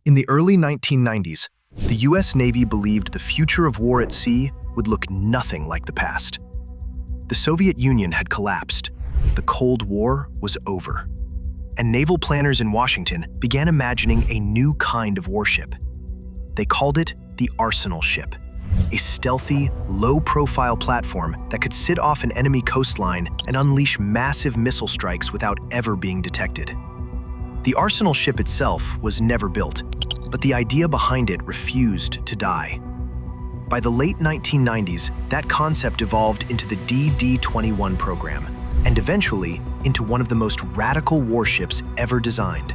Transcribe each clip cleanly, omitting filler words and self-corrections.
In the early 1990s, the US Navy believed the future of war at sea would look nothing like the past. The Soviet Union had collapsed, the Cold War was over, and naval planners in Washington began imagining a new kind of warship. They called it the Arsenal ship, a stealthy, low-profile platform that could sit off an enemy coastline and unleash massive missile strikes without ever being detected. The Arsenal ship itself was never built, but the idea behind it refused to die. By the late 1990s, that concept evolved into the DD-21 program, and eventually into one of the most radical warships ever designed,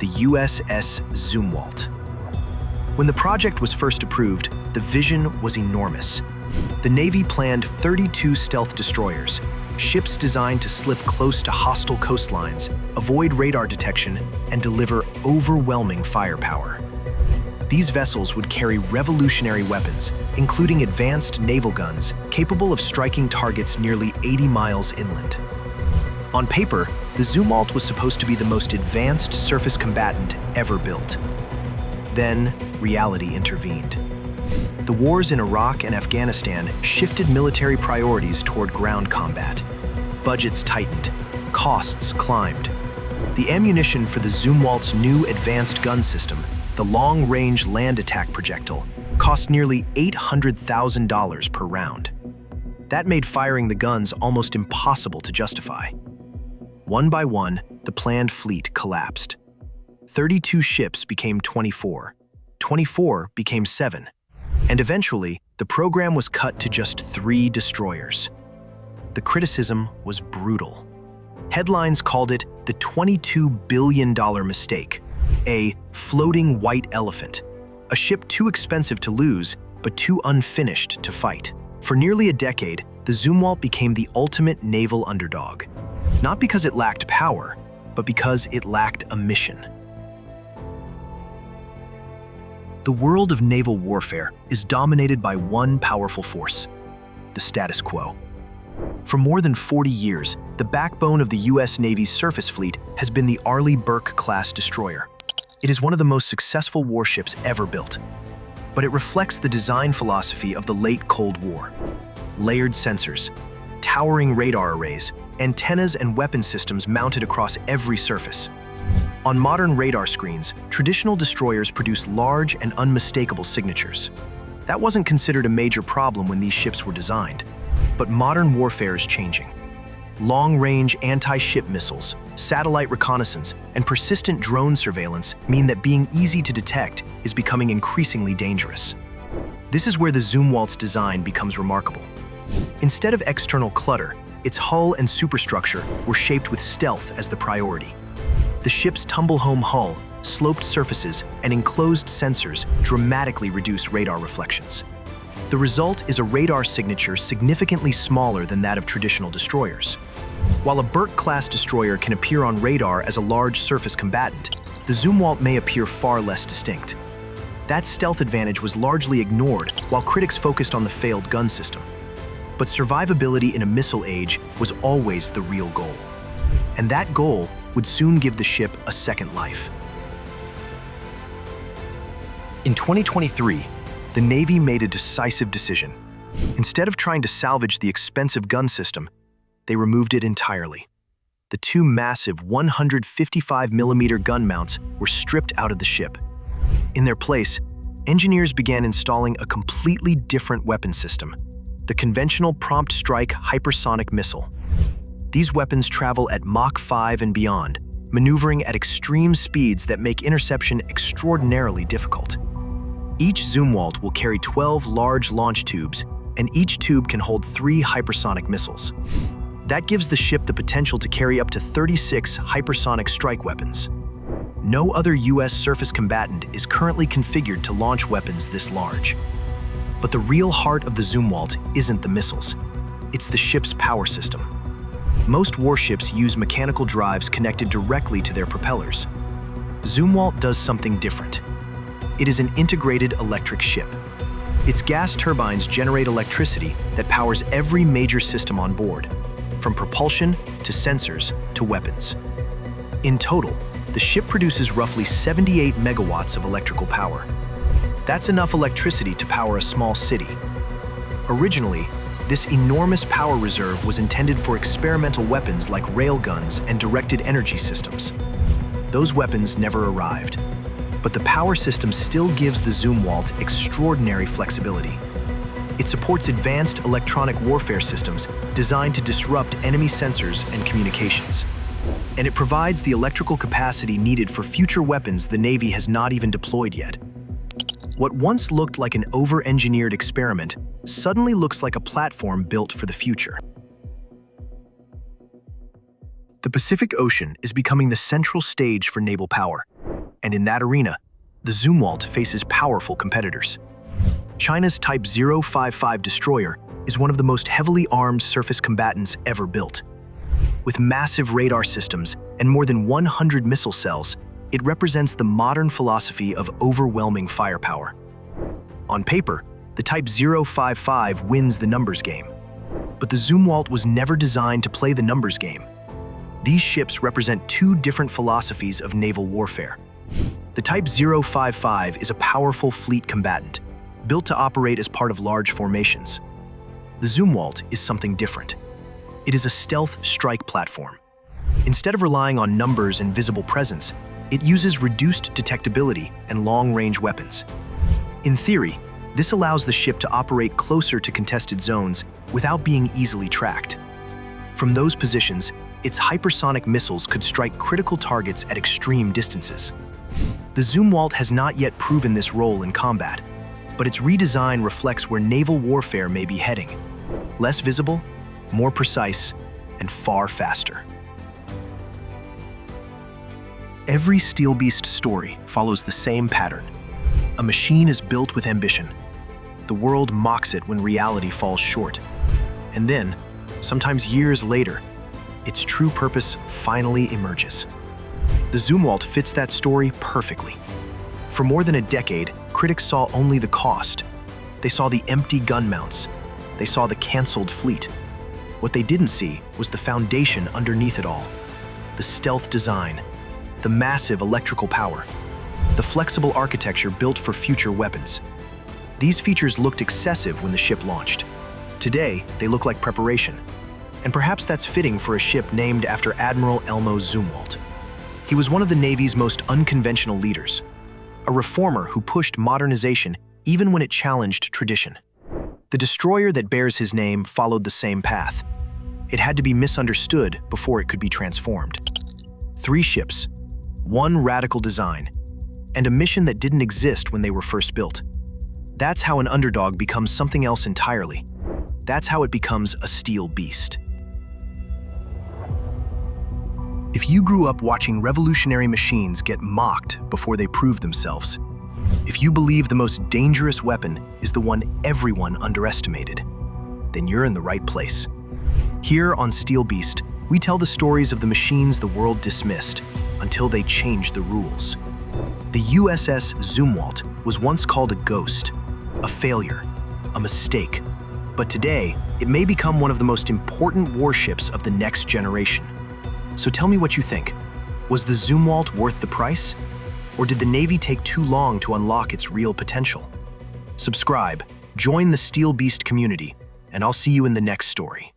the USS Zumwalt. When the project was first approved, the vision was enormous. The Navy planned 32 stealth destroyers, ships designed to slip close to hostile coastlines, avoid radar detection, and deliver overwhelming firepower. These vessels would carry revolutionary weapons, including advanced naval guns capable of striking targets nearly 80 miles inland. On paper, the Zumwalt was supposed to be the most advanced surface combatant ever built. Then, reality intervened. The wars in Iraq and Afghanistan shifted military priorities toward ground combat. Budgets tightened, costs climbed. The ammunition for the Zumwalt's new advanced gun system, the long-range land attack projectile, cost nearly $800,000 per round. That made firing the guns almost impossible to justify. One by one, the planned fleet collapsed. 32 ships became 24, 24 became 7, and eventually, the program was cut to just 3 destroyers. The criticism was brutal. Headlines called it the $22 billion mistake, a floating white elephant, a ship too expensive to lose, but too unfinished to fight. For nearly a decade, the Zumwalt became the ultimate naval underdog, not because it lacked power, but because it lacked a mission. The world of naval warfare is dominated by one powerful force: the status quo. For more than 40 years, the backbone of the U.S. Navy's surface fleet has been the Arleigh Burke-class destroyer. It is one of the most successful warships ever built, but it reflects the design philosophy of the late Cold War. Layered sensors, towering radar arrays, antennas and weapon systems mounted across every surface. On modern radar screens, traditional destroyers produce large and unmistakable signatures. That wasn't considered a major problem when these ships were designed, but modern warfare is changing. Long-range anti-ship missiles, satellite reconnaissance, and persistent drone surveillance mean that being easy to detect is becoming increasingly dangerous. This is where the Zumwalt's design becomes remarkable. Instead of external clutter, its hull and superstructure were shaped with stealth as the priority. The ship's tumble-home hull, sloped surfaces, and enclosed sensors dramatically reduce radar reflections. The result is a radar signature significantly smaller than that of traditional destroyers. While a Burke-class destroyer can appear on radar as a large surface combatant, the Zumwalt may appear far less distinct. That stealth advantage was largely ignored while critics focused on the failed gun system. But survivability in a missile age was always the real goal. And that goal would soon give the ship a second life. In 2023, the Navy made a decisive decision. Instead of trying to salvage the expensive gun system, they removed it entirely. The 2 massive 155mm gun mounts were stripped out of the ship. In their place, engineers began installing a completely different weapon system, the conventional prompt strike hypersonic missile. These weapons travel at Mach 5 and beyond, maneuvering at extreme speeds that make interception extraordinarily difficult. Each Zumwalt will carry 12 large launch tubes, and each tube can hold 3 hypersonic missiles. That gives the ship the potential to carry up to 36 hypersonic strike weapons. No other U.S. surface combatant is currently configured to launch weapons this large. But the real heart of the Zumwalt isn't the missiles. It's the ship's power system. Most warships use mechanical drives connected directly to their propellers. Zumwalt does something different. It is an integrated electric ship. Its gas turbines generate electricity that powers every major system on board, from propulsion to sensors to weapons. In total, The ship produces roughly 78 megawatts of electrical power. That's enough electricity to power a small city. Originally, this enormous power reserve was intended for experimental weapons like railguns and directed energy systems. Those weapons never arrived, but the power system still gives the Zumwalt extraordinary flexibility. It supports advanced electronic warfare systems designed to disrupt enemy sensors and communications. And it provides the electrical capacity needed for future weapons the Navy has not even deployed yet. What once looked like an over-engineered experiment suddenly looks like a platform built for the future. The Pacific Ocean is becoming the central stage for naval power, and in that arena, the Zumwalt faces powerful competitors. China's Type 055 destroyer is one of the most heavily armed surface combatants ever built. With massive radar systems and more than 100 missile cells, it represents the modern philosophy of overwhelming firepower. On paper, the Type 055 wins the numbers game. But the Zumwalt was never designed to play the numbers game. These ships represent two different philosophies of naval warfare. The Type 055 is a powerful fleet combatant, built to operate as part of large formations. The Zumwalt is something different. It is a stealth strike platform. Instead of relying on numbers and visible presence, it uses reduced detectability and long-range weapons. In theory, this allows the ship to operate closer to contested zones without being easily tracked. From those positions, its hypersonic missiles could strike critical targets at extreme distances. The Zumwalt has not yet proven this role in combat, but its redesign reflects where naval warfare may be heading. Less visible, more precise, and far faster. Every Steel Beast story follows the same pattern. A machine is built with ambition. The world mocks it when reality falls short. And then, sometimes years later, its true purpose finally emerges. The Zumwalt fits that story perfectly. For more than a decade, critics saw only the cost. They saw the empty gun mounts. They saw the canceled fleet. What they didn't see was the foundation underneath it all. The stealth design, the massive electrical power, the flexible architecture built for future weapons. These features looked excessive when the ship launched. Today, they look like preparation. And perhaps that's fitting for a ship named after Admiral Elmo Zumwalt. He was one of the Navy's most unconventional leaders, a reformer who pushed modernization even when it challenged tradition. The destroyer that bears his name followed the same path. It had to be misunderstood before it could be transformed. 3 ships, 1 radical design, and a mission that didn't exist when they were first built. That's how an underdog becomes something else entirely. That's how it becomes a steel beast. If you grew up watching revolutionary machines get mocked before they proved themselves, if you believe the most dangerous weapon is the one everyone underestimated, then you're in the right place. Here on Steel Beast, we tell the stories of the machines the world dismissed until they changed the rules. The USS Zumwalt was once called a ghost, a failure, a mistake. But today, it may become one of the most important warships of the next generation. So tell me what you think. Was the Zumwalt worth the price? Or did the Navy take too long to unlock its real potential? Subscribe, join the Steel Beast community, and I'll see you in the next story.